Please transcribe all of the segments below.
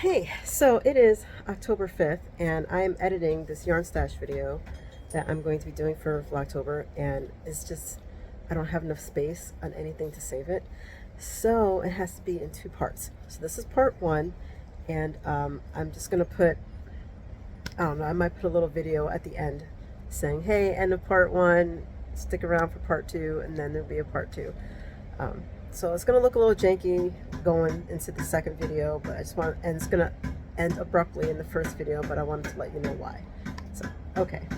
Hey, so it is October 5th, and I am editing this yarn stash video that I'm going to be doing for Vlogtober, and it's just, I don't have enough space on anything to save it. So it has to be in two parts. So this is part one, and I'm just going to put, I don't know, I might put a little video at the end saying, hey, end of part one, stick around for part two, and then there'll be a part two. So it's gonna look a little janky going into the second video, but and it's gonna end abruptly in the first video, but I wanted to let you know why. So, okay.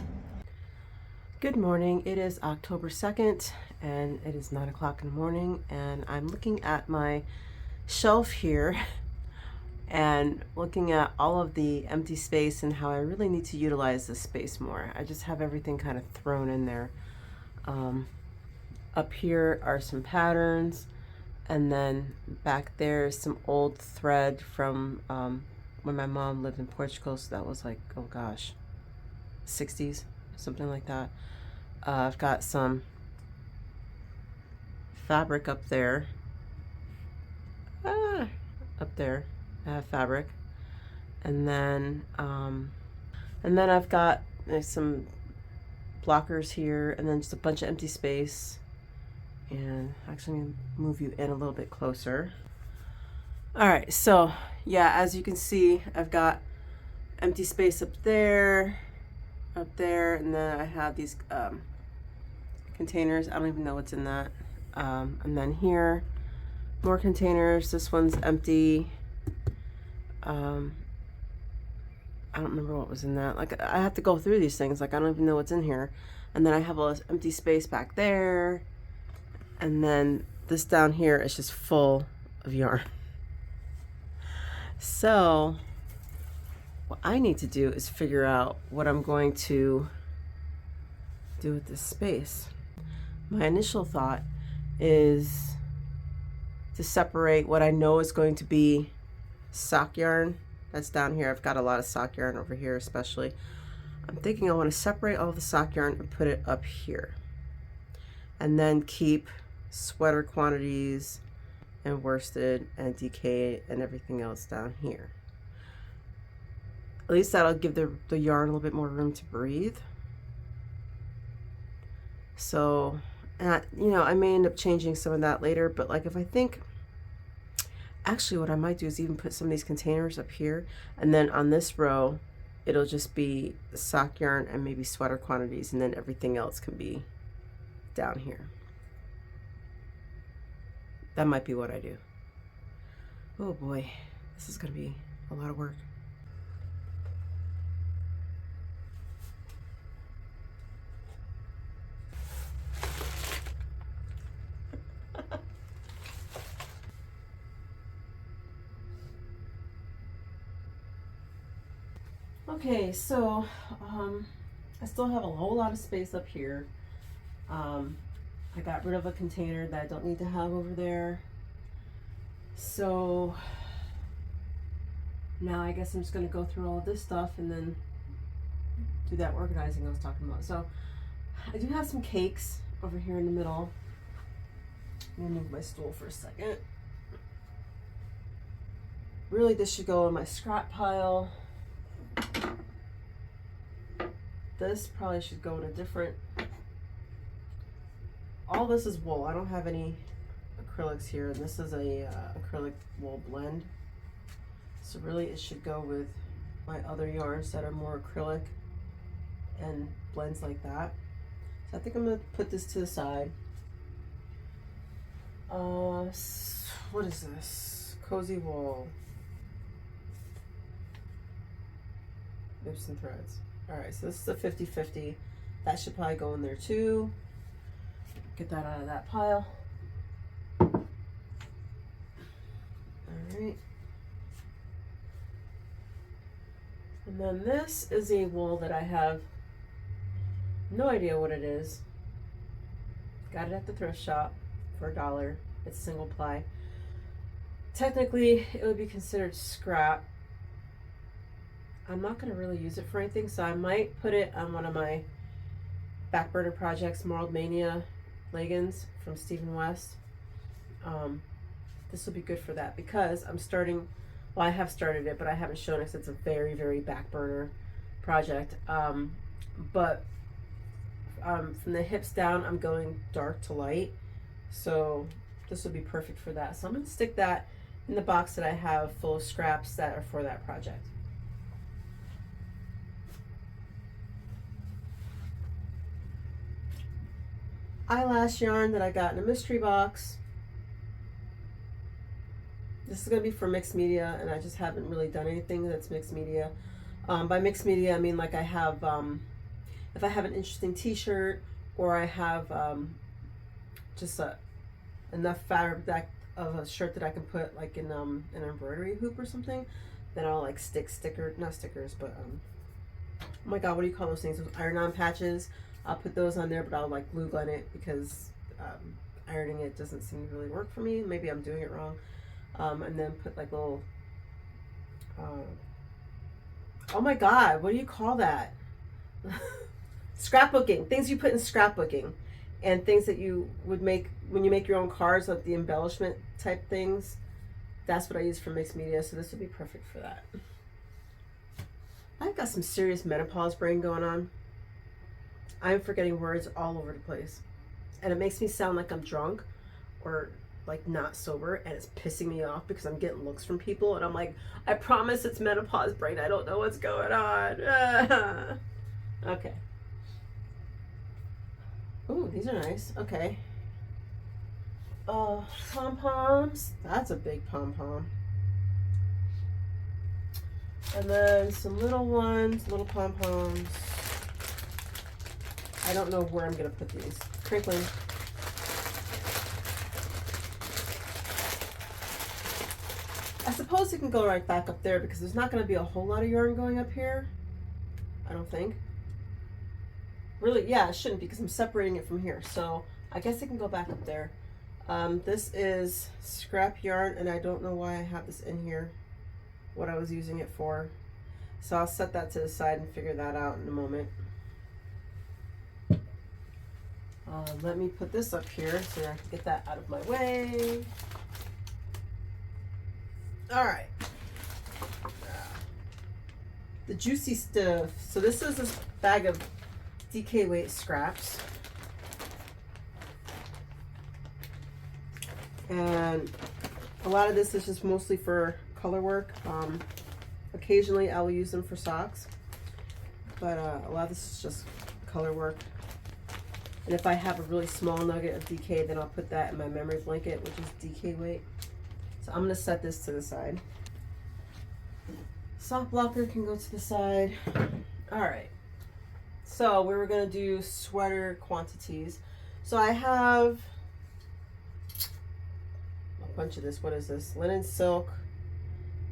Good morning. It is October 2nd, and it is 9 o'clock in the morning, and I'm looking at my shelf here and looking at all of the empty space and how I really need to utilize this space more. I just have everything kind of thrown in there. Up here are some patterns. And then back there is some old thread from when my mom lived in Portugal. So that was like, oh gosh, 60s, something like that. I've got some fabric up there. Up there, I have fabric. And then I've got some blockers here, and then just a bunch of empty space. And actually, I'm going to move you in a little bit closer. All right, so yeah, as you can see, I've got empty space up there, and then I have these containers. I don't even know what's in that. And then here, more containers. This one's empty. I don't remember what was in that. Like, I have to go through these things. Like, I don't even know what's in here. And then I have all this empty space back there. And then this down here is just full of yarn. So what I need to do is figure out what I'm going to do with this space. My initial thought is to separate what I know is going to be sock yarn. That's down here. I've got a lot of sock yarn over here especially. I'm thinking I want to separate all the sock yarn and put it up here. And then keep sweater quantities and worsted and DK and everything else down here. At least that'll give the yarn a little bit more room to breathe. So, you know, I may end up changing some of that later, but like if I think, actually what I might do is even put some of these containers up here, and then on this row, it'll just be sock yarn and maybe sweater quantities, and then everything else can be down here. That might be what I do. Oh boy, this is gonna be a lot of work. Okay, so I still have a whole lot of space up here. I got rid of a container that I don't need to have over there. So now I guess I'm just going to go through all of this stuff and then do that organizing I was talking about. So I do have some cakes over here in the middle. I'm going to move my stool for a second. Really, this should go in my scrap pile. This probably should go in a different... All this is wool. I don't have any acrylics here, and this is a acrylic wool blend. So really it should go with my other yarns that are more acrylic and blends like that. So I think I'm going to put this to the side. What is this? Cozy wool. Nips and threads. Alright, so this is a 50-50. That should probably go in there too. Get that out of that pile. Alright. And then this is a wool that I have no idea what it is. Got it at the thrift shop for $1. It's single ply. Technically, it would be considered scrap. I'm not going to really use it for anything, so I might put it on one of my back burner projects, Marled Mania leggings from Stephen West. This will be good for that because I'm starting Well, I have started it, but I haven't shown it 'cause it's a very, very back burner project. But from the hips down, I'm going dark to light. So this would be perfect for that. So I'm going to stick that in the box that I have full of scraps that are for that project. Eyelash yarn that I got in a mystery box. This is going to be for mixed media, and I just haven't really done anything that's mixed media. By mixed media, I mean like I have, if I have an interesting t-shirt, or I have just enough fabric that of a shirt that I can put like in an embroidery hoop or something, then I'll like not stickers, but oh my god, what do you call those things? Those iron-on patches. I'll put those on there, but I'll like glue gun it because ironing it doesn't seem to really work for me. Maybe I'm doing it wrong. And then put like little, oh my god, what do you call that? Scrapbooking, things you put in scrapbooking, and things that you would make when you make your own cards, like the embellishment type things. That's what I use for mixed media, so this would be perfect for that. I've got some serious menopause brain going on. I'm forgetting words all over the place, and it makes me sound like I'm drunk or like not sober, and it's pissing me off because I'm getting looks from people, and I'm like, I promise it's menopause brain. I don't know what's going on. Okay. Ooh, these are nice. Okay. Pom-poms. That's a big pom-pom. And then some little ones, little pom-poms. I don't know where I'm going to put these. Crinkling. I suppose it can go right back up there because there's not going to be a whole lot of yarn going up here. I don't think. Really, yeah, it shouldn't because I'm separating it from here. So I guess it can go back up there. This is scrap yarn, and I don't know why I have this in here, what I was using it for. So I'll set that to the side and figure that out in a moment. Let me put this up here so I can get that out of my way. All right. The juicy stuff. So this is this bag of DK weight scraps. And a lot of this is just mostly for color work. Occasionally I will use them for socks, but a lot of this is just color work. And if I have a really small nugget of DK, then I'll put that in my memory blanket, which is DK weight. So I'm going to set this to the side. Sock blocker can go to the side. All right. So we were going to do sweater quantities. So I have a bunch of this. What is this? Linen silk,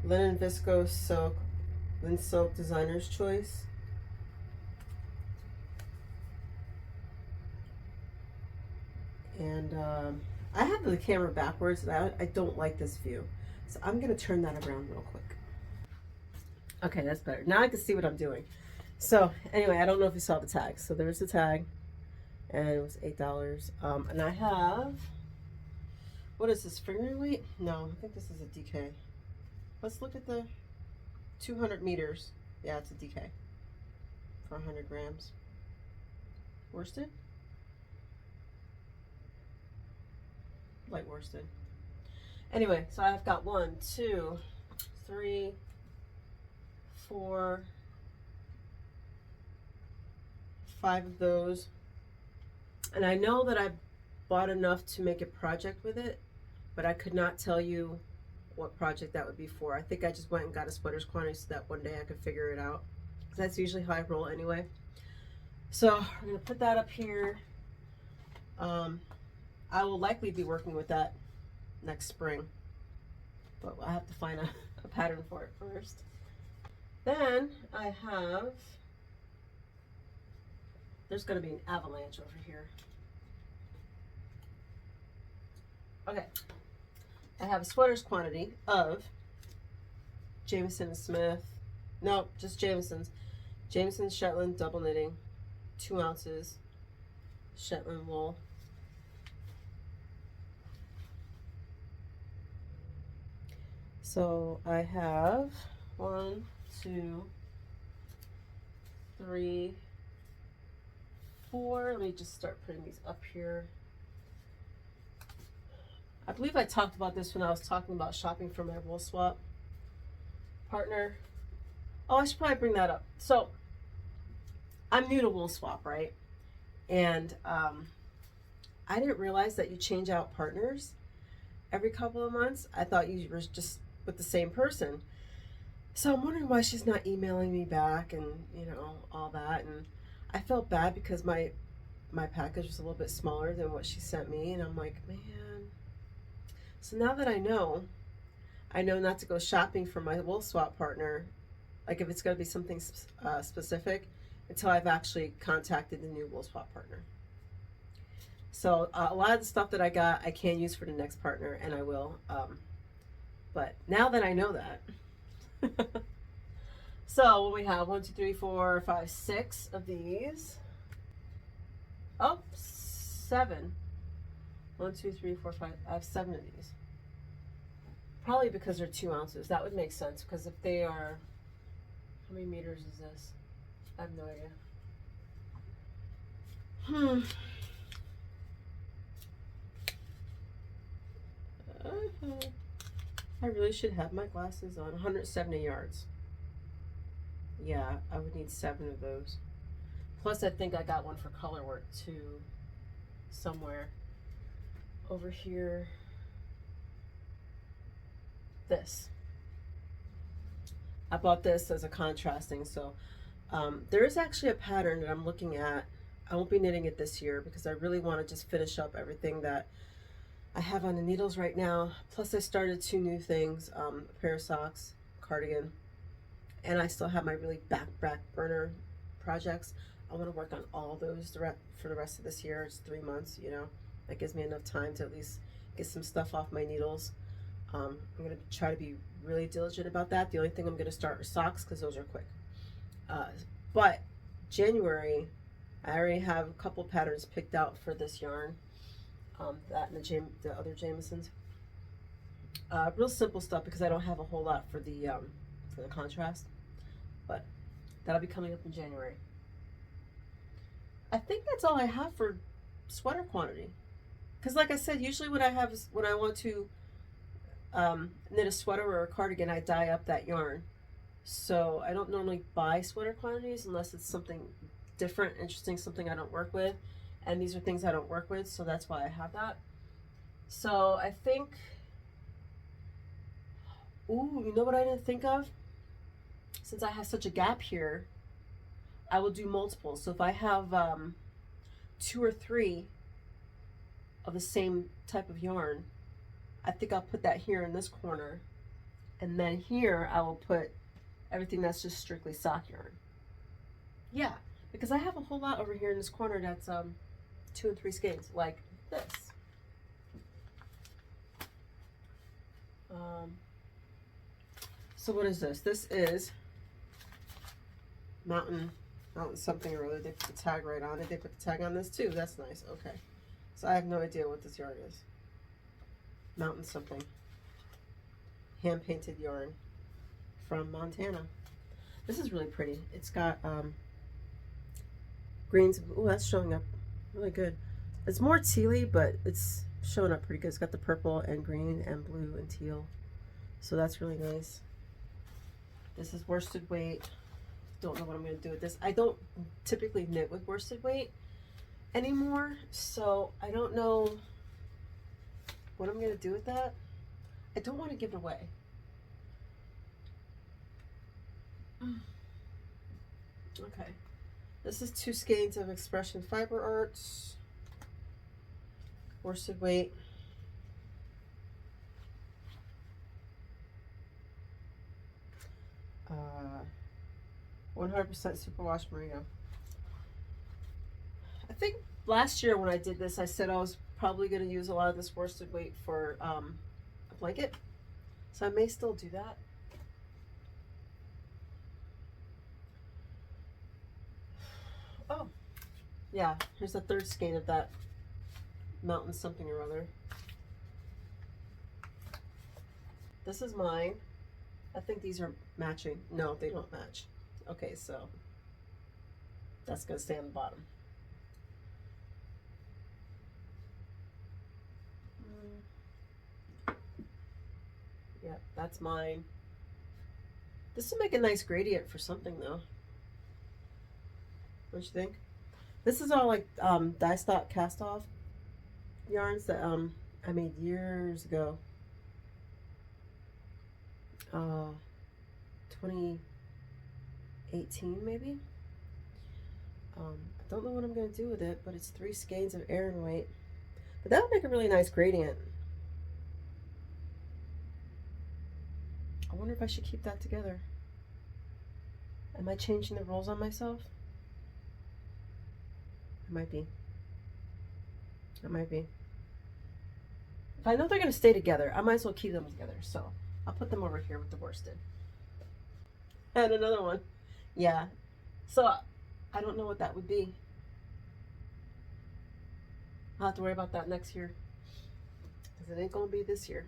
linen viscose silk, linen silk designer's choice. And I have the camera backwards, and I don't like this view. So I'm going to turn that around real quick. Okay, that's better. Now I can see what I'm doing. So anyway, I don't know if you saw the tag. So there's the tag, and it was $8. And I have, what is this, fingering weight? No, I think this is a DK. Let's look at the 200 meters. Yeah, it's a DK for 100 grams. Worsted? Light worsted. Anyway, so I've got 1, 2, 3, 4, 5 of those. And I know that I bought enough to make a project with it, but I could not tell you what project that would be for. I think I just went and got a sweaters quantity so that one day I could figure it out. Because that's usually how I roll anyway. So we're going to put that up here. I will likely be working with that next spring, but I have to find a pattern for it first. Then I have, there's going to be an avalanche over here. Okay, I have a sweaters quantity of Jameson & Smith, no, just Jameson's, Jameson Shetland double knitting, 2 ounces, Shetland wool. So I have 1, 2, 3, 4. Let me just start putting these up here. I believe I talked about this when I was talking about shopping for my wool swap partner. Oh, I should probably bring that up. So I'm new to wool swap, right? And I didn't realize that you change out partners every couple of months. I thought you were just with the same person. So I'm wondering why she's not emailing me back and, you know, all that. And I felt bad because my package was a little bit smaller than what she sent me. And I'm like, man. So now that I know not to go shopping for my wool swap partner, like if it's going to be something specific, until I've actually contacted the new wool swap partner. So a lot of the stuff that I got, I can use for the next partner, and I will. But now that I know that, so we have 1, 2, 3, 4, 5, 6 of these. Oh, 7. 1, 2, 3, 4, 5. I have 7 of these. Probably because they're 2 ounces. That would make sense, because if they are, how many meters is this? I have no idea. I really should have my glasses on. 170 yards. Yeah, I would need 7 of those. Plus, I think I got one for color work too, somewhere over here. This. I bought this as a contrasting, so there is actually a pattern that I'm looking at. I won't be knitting it this year because I really want to just finish up everything that I have on the needles right now. Plus I started 2 new things, a pair of socks, cardigan, and I still have my really back burner projects. I want to work on all those for the rest of this year. It's 3 months, you know. That gives me enough time to at least get some stuff off my needles. I'm going to try to be really diligent about that. The only thing I'm going to start are socks because those are quick. But January, I already have a couple patterns picked out for this yarn. That and the other Jamesons. Real simple stuff because I don't have a whole lot for the contrast, but that'll be coming up in January. I think that's all I have for sweater quantity. Because like I said, usually when I want to knit a sweater or a cardigan, I dye up that yarn. So I don't normally buy sweater quantities unless it's something different, interesting, something I don't work with. And these are things I don't work with, so that's why I have that. So I think, ooh, you know what I didn't think of? Since I have such a gap here, I will do multiples. So if I have 2 or 3 of the same type of yarn, I think I'll put that here in this corner. And then here I will put everything that's just strictly sock yarn. Yeah, because I have a whole lot over here in this corner that's 2 and 3 skeins, like this. So what is this? This is mountain something or other. They put the tag right on it. They put the tag on this too. That's nice. Okay. So I have no idea what this yarn is. Mountain something. Hand painted yarn from Montana. This is really pretty. It's got greens. Oh, that's showing up really good. It's more tealy, but it's showing up pretty good. It's got the purple and green and blue and teal. So that's really nice. This is worsted weight. Don't know what I'm going to do with this. I don't typically knit with worsted weight anymore, so I don't know what I'm going to do with that. I don't want to give it away. Okay. This is 2 skeins of Expression Fiber Arts. Worsted weight. 100% superwash merino. I think last year when I did this, I said I was probably going to use a lot of this worsted weight for a blanket. So I may still do that. Oh, yeah, here's the 3rd skein of that mountain something or other. This is mine. I think these are matching. No, they don't match. Okay, so that's gonna stay on the bottom. Yeah, that's mine. This will make a nice gradient for something though. What you think? This is all like die stock cast off yarns that I made years ago. 2018 maybe. I don't know what I'm gonna do with it, but it's 3 skeins of Aran weight. But that would make a really nice gradient. I wonder if I should keep that together. Am I changing the rules on myself? It might be. It might be. If I know they're going to stay together, I might as well keep them together. So I'll put them over here with the worsted. And another one. Yeah. So I don't know what that would be. I'll have to worry about that next year. Because it ain't going to be this year.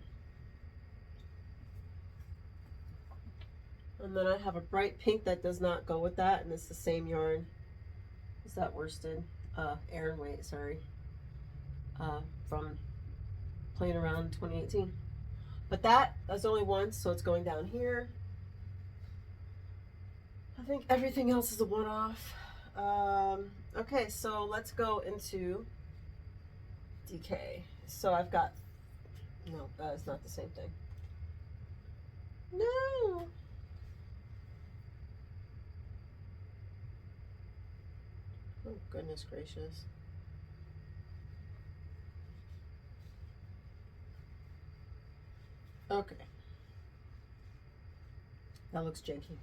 And then I have a bright pink that does not go with that. And it's the same yarn. Is that worsted? Aran weight, sorry. From playing around in 2018. But that's only one, so it's going down here. I think everything else is a one-off. Okay, so let's go into DK. So I've got, no, that is not the same thing. No. Oh, goodness gracious. Okay. That looks janky.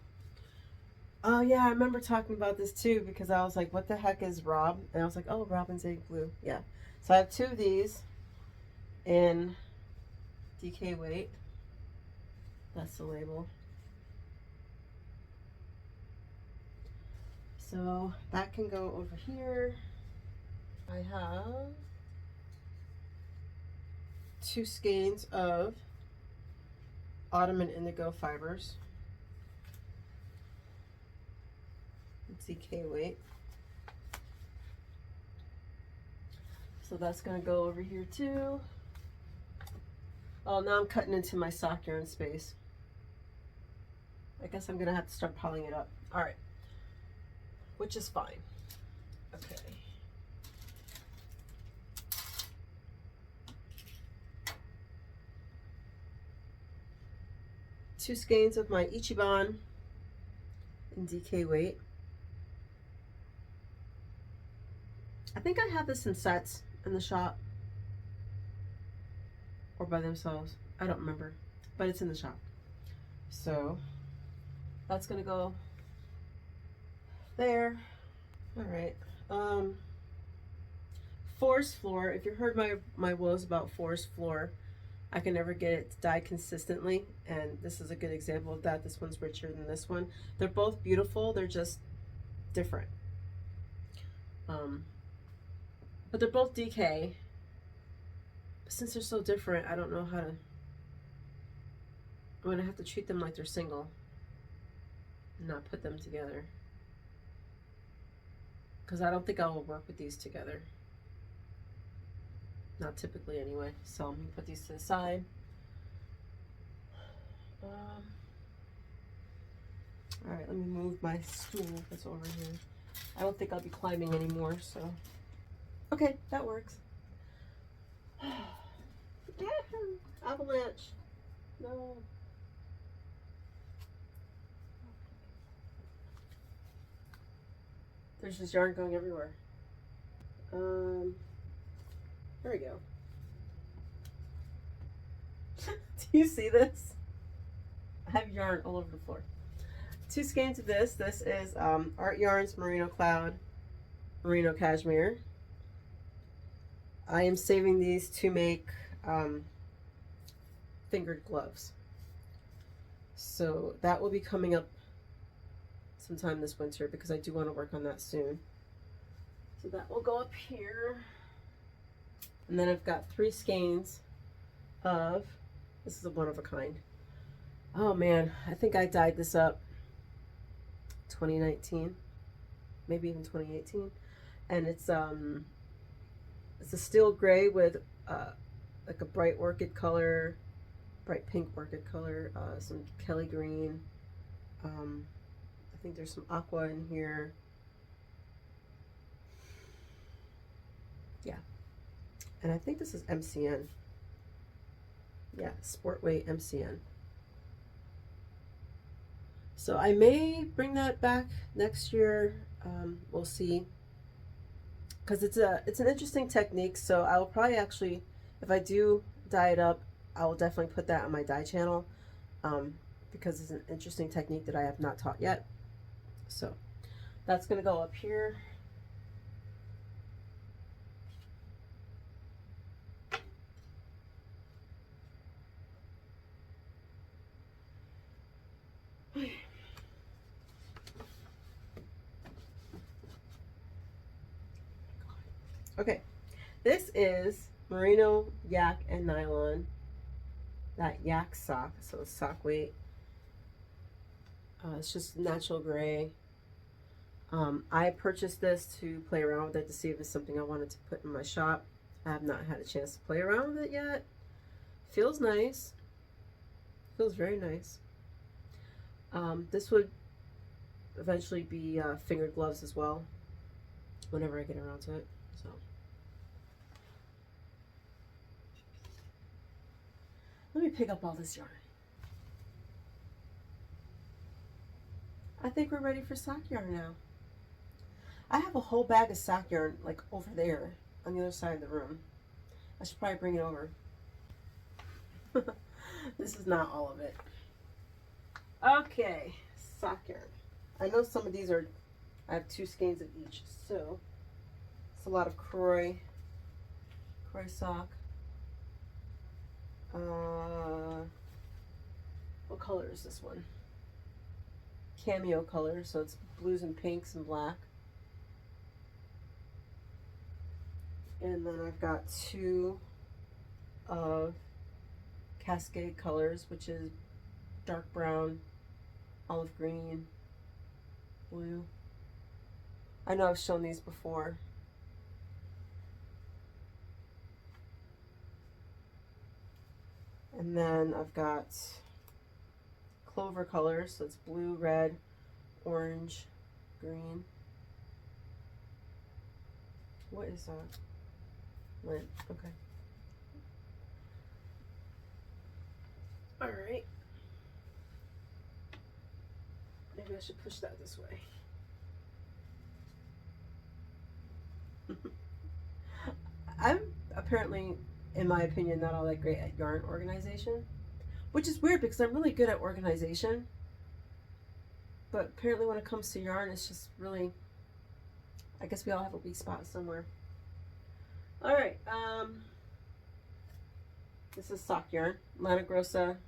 Oh yeah, I remember talking about this too because I was like, what the heck is Rob? And I was like, oh, Robin's Egg Blue. Yeah. So I have 2 of these in DK weight. That's the label. So that can go over here. I have 2 skeins of Autumn and Indigo fibers. DK weight. So that's gonna go over here too. Oh, now I'm cutting into my sock yarn space. I guess I'm gonna have to start piling it up. All right, which is fine. Okay. Two skeins of my Ichiban in DK weight. I think I have this in sets in the shop or by themselves. I don't remember, but it's in the shop. So that's gonna go there. All right. Forest floor. If you heard my woes about forest floor, I can never get it to dye consistently, and this is a good example of that. This one's richer than this one. They're both beautiful. They're just different. But they're both DK. But since they're so different, I don't know how to. I'm gonna have to treat them like they're single and not put them together. Because I don't think I will work with these together. Not typically anyway. So I'm gonna put these to the side. All right, let me move my stool that's over here. I don't think I'll be climbing anymore, so. Okay, that works. Avalanche. No. There's just yarn going everywhere. There we go. Do you see this? I have yarn all over the floor. 2 skeins of this. This is Art Yarns Merino Cloud Merino Cashmere. I am saving these to make fingered gloves. So that will be coming up sometime this winter because I do want to work on that soon. So that will go up here. And then I've got 3 skeins of, this is a one of a kind, Oh man, I think I dyed this up 2019, maybe even 2018, and it's a steel gray with like a bright orchid color, bright pink orchid color, some Kelly green. I think there's some aqua in here. Yeah, and I think this is MCN. Yeah, sport weight MCN. So I may bring that back next year. We'll see, because it's an interesting technique. So I will probably actually, if I do dye it up, I will definitely put that on my dye channel, um, because it's an interesting technique that I have not taught yet. So that's gonna go up here. Okay, this is merino, yak, and nylon. That yak sock, so sock weight. It's just natural gray. I purchased this to play around with it to see if it's something I wanted to put in my shop. I have not had a chance to play around with it yet. Feels nice. Feels very nice. This would eventually be fingered gloves as well, whenever I get around to it. So let me pick up all this yarn. I think we're ready for sock yarn now. I have a whole bag of sock yarn like over there on the other side of the room. I should probably bring it over. This is not all of it. Okay, sock yarn. I know some of these are, I have 2 skeins of each, so it's a lot of croy sock. What color is this one? Cameo color, so it's blues and pinks and black. And then I've got 2 of Cascade colors, which is dark brown, olive green, blue. I know I've shown these before. And then I've got clover colors, so it's blue, red, orange, green. What is that? Lint. Okay. All right. Maybe I should push that this way. I'm apparently, in my opinion, not all that great at yarn organization, which is weird because I'm really good at organization. But apparently when it comes to yarn, it's just really, I guess we all have a weak spot somewhere. All right, this is sock yarn, Lana Grossa.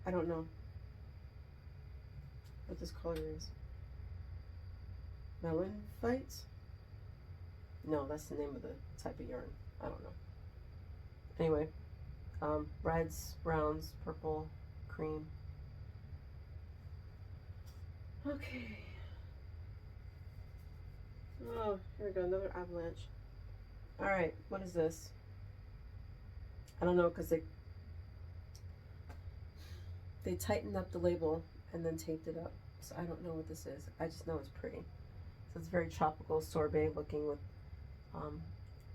I don't know what this color is. Melon Fights? No, that's the name of the type of yarn. I don't know. Anyway, reds, browns, purple, cream. Okay. Oh, here we go, another avalanche. All right, what is this? I don't know, because they tightened up the label and then taped it up. So I don't know what this is. I just know it's pretty. So it's very tropical sorbet looking with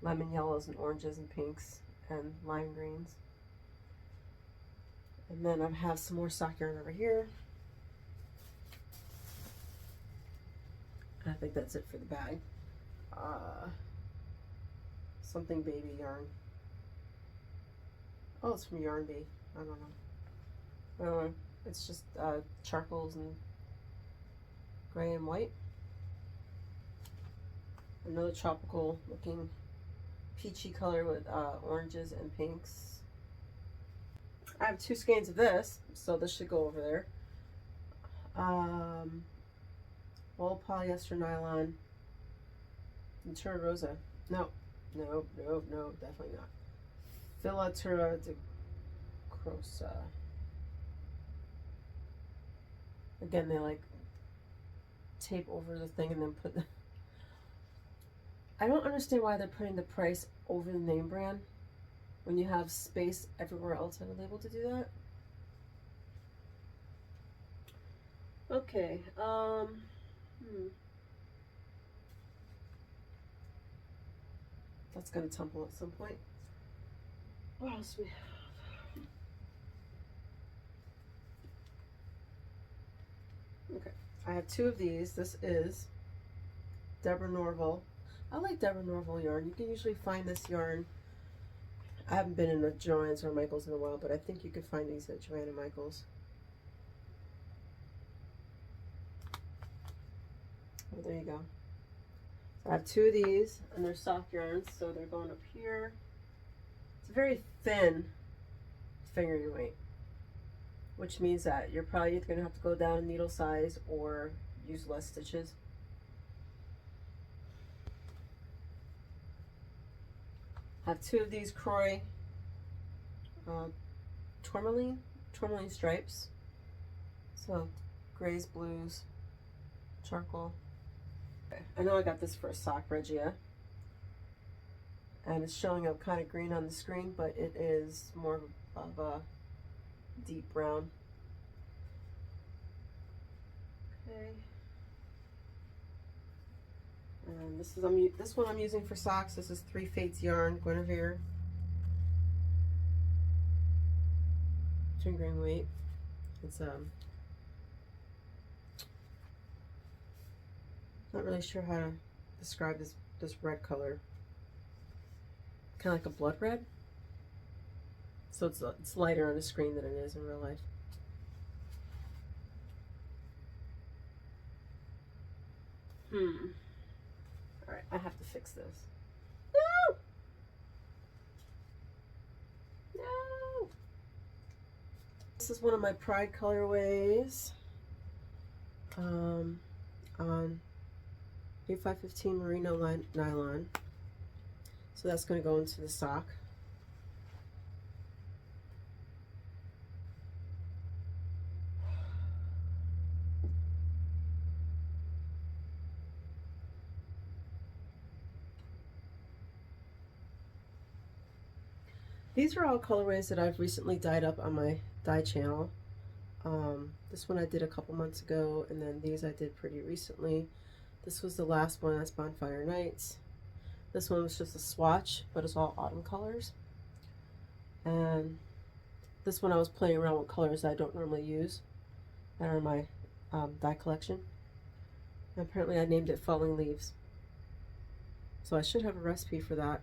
lemon yellows and oranges and pinks and lime greens. And then I have some more sock yarn over here. I think that's it for the bag. Something baby yarn. Oh, it's from Yarn Bee. I don't know. It's just charcoals and gray and white. Another tropical looking peachy color with oranges and pinks. I have 2 skeins of this, so this should go over there. Wool polyester nylon. Natura Rosa. No, No, no, no, definitely not. Filatura de Crosa. Again, they like tape over the thing and then put the... I don't understand why they're putting the price over the name brand when you have space everywhere else on the label to do that. Okay, that's gonna tumble at some point. What else do we have? Okay, I have two of these. This is Deborah Norville. I like Deborah Norville yarn. You can usually find this yarn. I haven't been in a Joann's or Michael's in a while, but I think you could find these at Joann and Michael's. Oh, there you go. So I have two of these, and they're soft yarns, so they're going up here. It's a very thin fingering weight, which means that you're probably either going to have to go down in needle size or use less stitches. I have two of these Croy tourmaline stripes. So grays, blues, charcoal. Okay. I know I got this for a sock regia, and it's showing up kind of green on the screen, but it is more of a deep brown. Okay. And this one I'm using for socks. This is Three Fates yarn, Guinevere. Fingering weight. It's not really sure how to describe this red color. Kind of like a blood red. So it's lighter on the screen than it is in real life. All right, I have to fix this. No! No! This is one of my Pride colorways. On 8515 merino nylon. So that's going to go into the sock. These are all colorways that I've recently dyed up on my dye channel. This one I did a couple months ago, and then these I did pretty recently. This was the last one, that's Bonfire Nights. This one was just a swatch, but it's all autumn colors. And this one I was playing around with colors I don't normally use that are in my dye collection. And apparently I named it Falling Leaves. So I should have a recipe for that.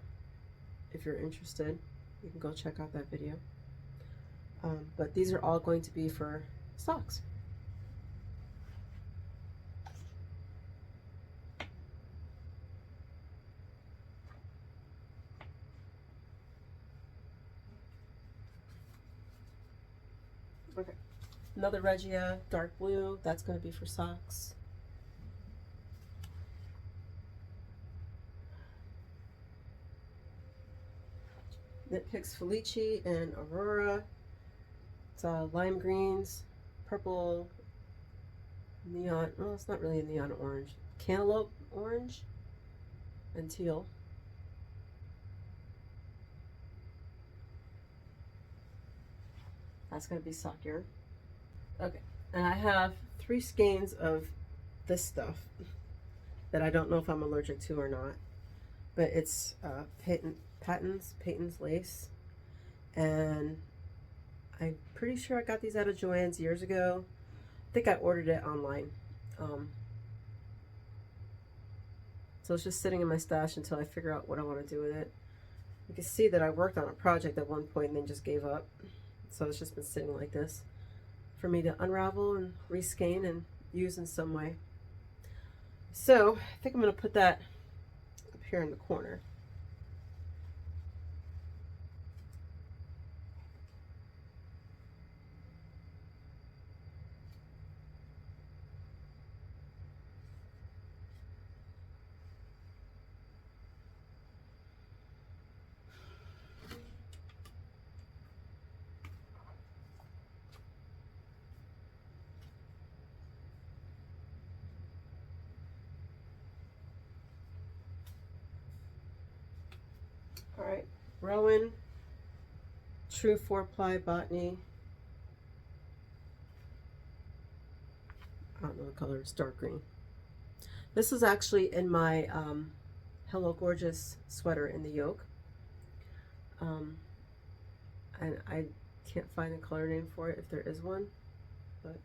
If you're interested, you can go check out that video. But these are all going to be for socks. Okay, another Regia, dark blue, that's going to be for socks. Knit Picks Felici and Aurora. It's lime greens, purple, neon, well, it's not really a neon orange, cantaloupe orange, and teal. That's going to be sock yarn. Okay, and I have 3 skeins of this stuff that I don't know if I'm allergic to or not, but it's Patton's lace, and I'm pretty sure I got these out of Joann's years ago. I think I ordered it online. So it's just sitting in my stash until I figure out what I want to do with it. You can see that I worked on a project at one point and then just gave up. So it's just been sitting like this for me to unravel and reskein and use in some way. So I think I'm going to put that up here in the corner. All right, Rowan True 4-ply Botany. I don't know the color, it's dark green. This is actually in my Hello Gorgeous sweater in the yoke. And I can't find the color name for it if there is one, but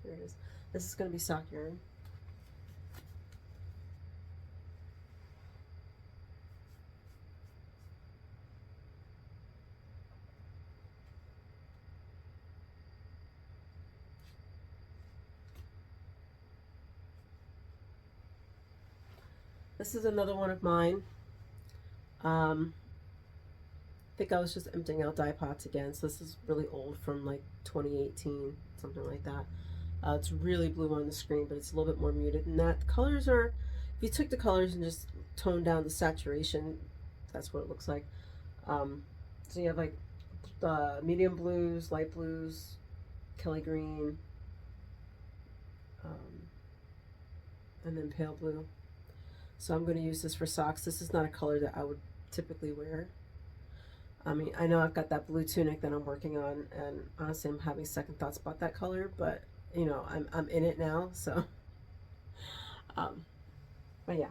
here it is. This is going to be sock yarn. This is another one of mine. I think I was just emptying out dye pots again, so this is really old, from like 2018, something like that. It's really blue on the screen, but it's a little bit more muted than that. The colors are, if you took the colors and just toned down the saturation, that's what it looks like. So you have like medium blues, light blues, Kelly green, and then pale blue. So I'm going to use this for socks. This is not a color that I would typically wear. I mean, I know I've got that blue tunic that I'm working on, and honestly, I'm having second thoughts about that color, but you know, I'm in it now, so. But yeah.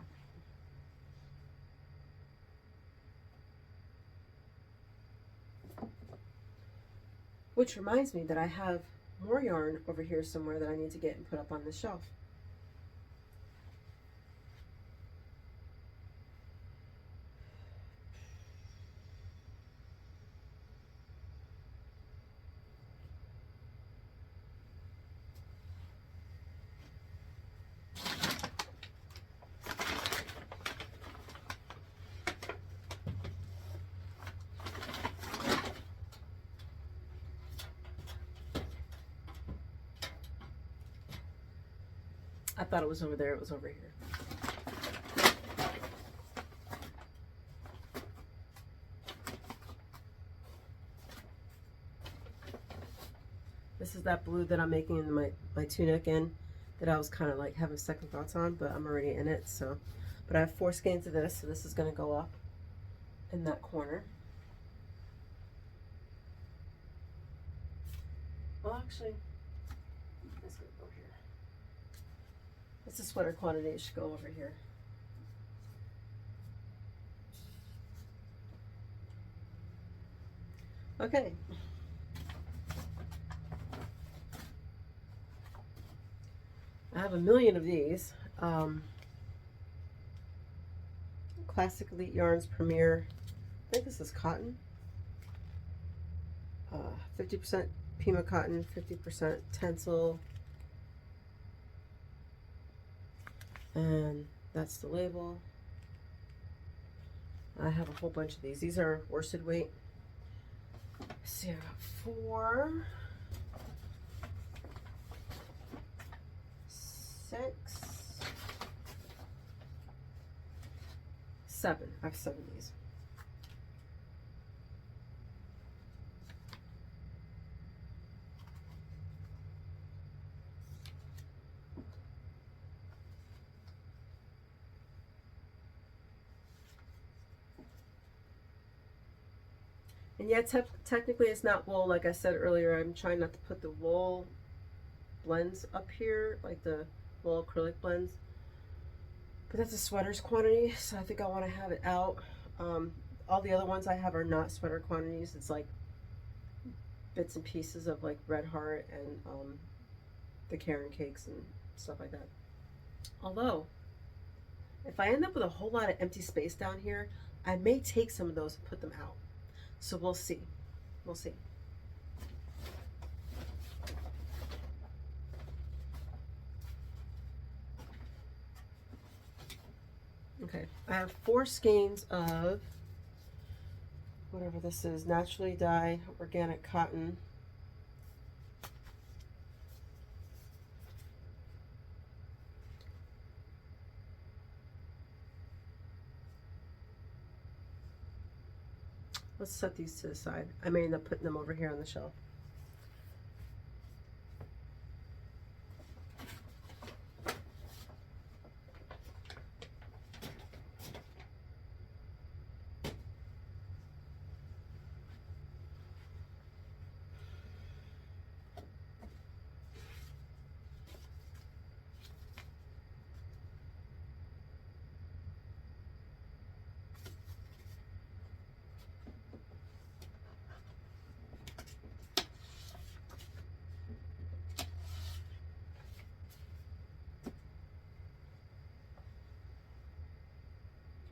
Which reminds me that I have more yarn over here somewhere that I need to get and put up on the shelf. I thought it was over there, it was over here. This is that blue that I'm making in my tunic in, that I was kind of like having second thoughts on, but I'm already in it, so. But I have 4 skeins of this, so this is going to go up in that corner. Well, actually, this is going to go here. It's a sweater quantity, it should go over here. Okay. I have a million of these. Classic Elite Yarns Premier. I think this is cotton. 50% Pima cotton, 50% Tencel. And that's the label. I have a whole bunch of these. These are worsted weight. Let's see, I got 4, 6, 7. I have 7 of these. And yet, technically it's not wool. Like I said earlier, I'm trying not to put the wool blends up here, like the wool acrylic blends. But that's a sweaters quantity, so I think I want to have it out. All the other ones I have are not sweater quantities. It's like bits and pieces of like Red Heart and the Karen cakes and stuff like that. Although, if I end up with a whole lot of empty space down here, I may take some of those and put them out. So we'll see. We'll see. Okay, I have 4 skeins of whatever this is, naturally dyed organic cotton. Let's set these to the side. I may end up putting them over here on the shelf.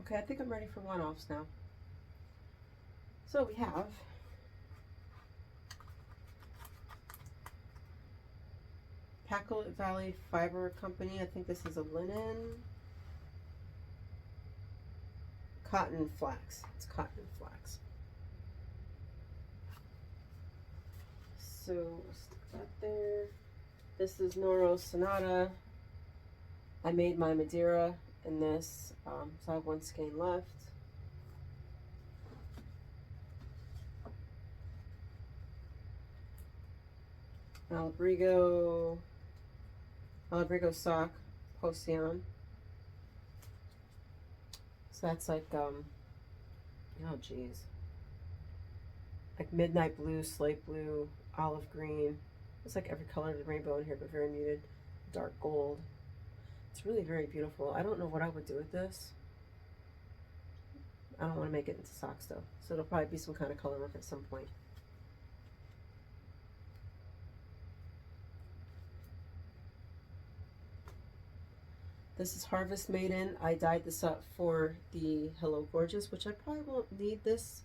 Okay, I think I'm ready for one-offs now. So we have Packlet Valley Fiber Company. I think this is a linen. Cotton flax. It's cotton flax. So we'll stick that there. This is Noro Sonata. I made my Madeira in this, so I have one skein left. Alabrigo sock, Potion. So that's like, oh geez, like midnight blue, slate blue, olive green. It's like every color of the rainbow in here, but very muted. Dark gold. It's really very beautiful. I don't know what I would do with this. I don't want to make it into socks though, so it'll probably be some kind of color work at some point. This is Harvest Maiden. I dyed this up for the Hello Gorgeous, which I probably won't need this.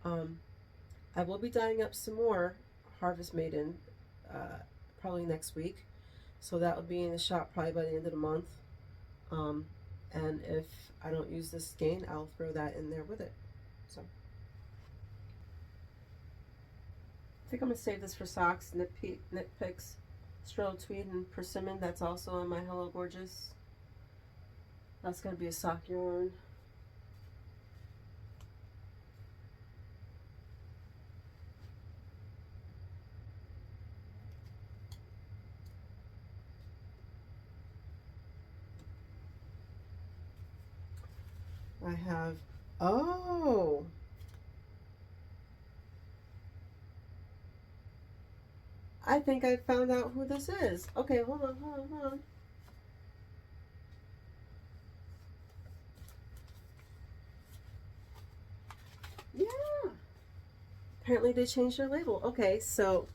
I will be dyeing up some more Harvest Maiden probably next week. So that will be in the shop probably by the end of the month. And if I don't use this skein, I'll throw that in there with it. So I think I'm going to save this for socks. Knit Picks, Stro Tweed, and Persimmon. That's also on my Hello Gorgeous. That's going to be a sock yarn. I have, oh, I think I found out who this is. Okay, hold on. Yeah. Apparently they changed their label. Okay, so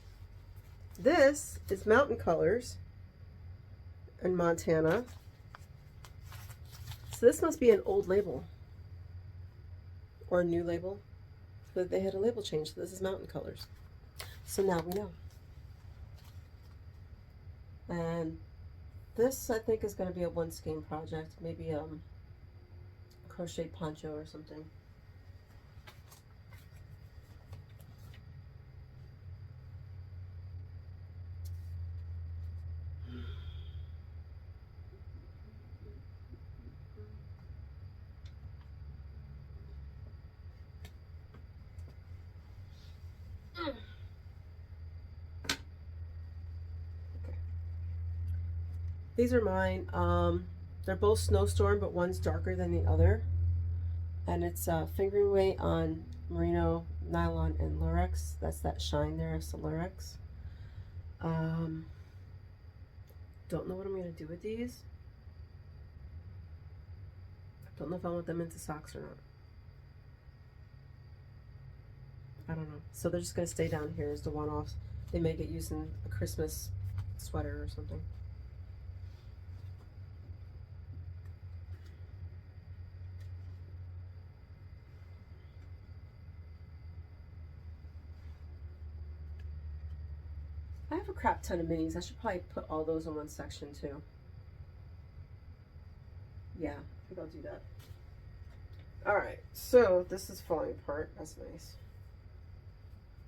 this is Mountain Colors in Montana. So this must be an old label or a new label, but they had a label change. So this is Mountain Colors. So now we know. And this I think is going to be a one skein project, maybe a crochet poncho or something. These are mine. They're both Snowstorm, but one's darker than the other. And it's fingering weight on merino, nylon, and lurex. That's that shine there, it's the lurex. Don't know what I'm going to do with these. Don't know if I want them into socks or not. I don't know. So they're just going to stay down here as the one-offs. They may get used in a Christmas sweater or something. I have a crap ton of minis. I should probably put all those in one section too. Yeah, I think I'll do that. Alright, so this is falling apart. That's nice.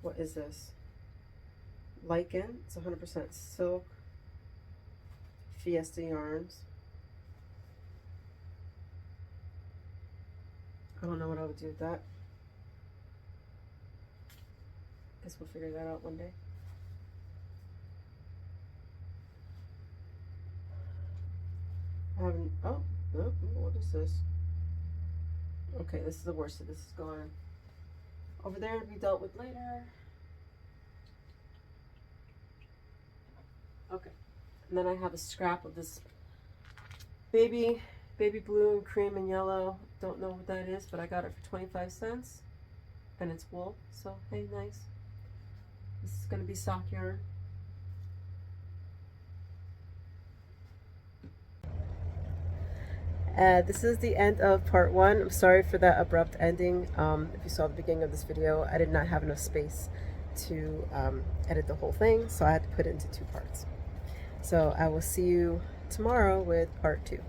What is this? Lichen. It's 100% silk. Fiesta yarns. I don't know what I would do with that. Guess we'll figure that out one day. I haven't, oh, no, what is this? Okay, this is the worst of this is gone. Over there to be dealt with later. Okay, and then I have a scrap of this baby blue and cream and yellow. Don't know what that is, but I got it for 25 cents. And it's wool, so hey, nice. This is gonna be sock yarn. This is the end of part one. I'm sorry for that abrupt ending. If you saw the beginning of this video, I did not have enough space to edit the whole thing, so I had to put it into two parts. So I will see you tomorrow with part two.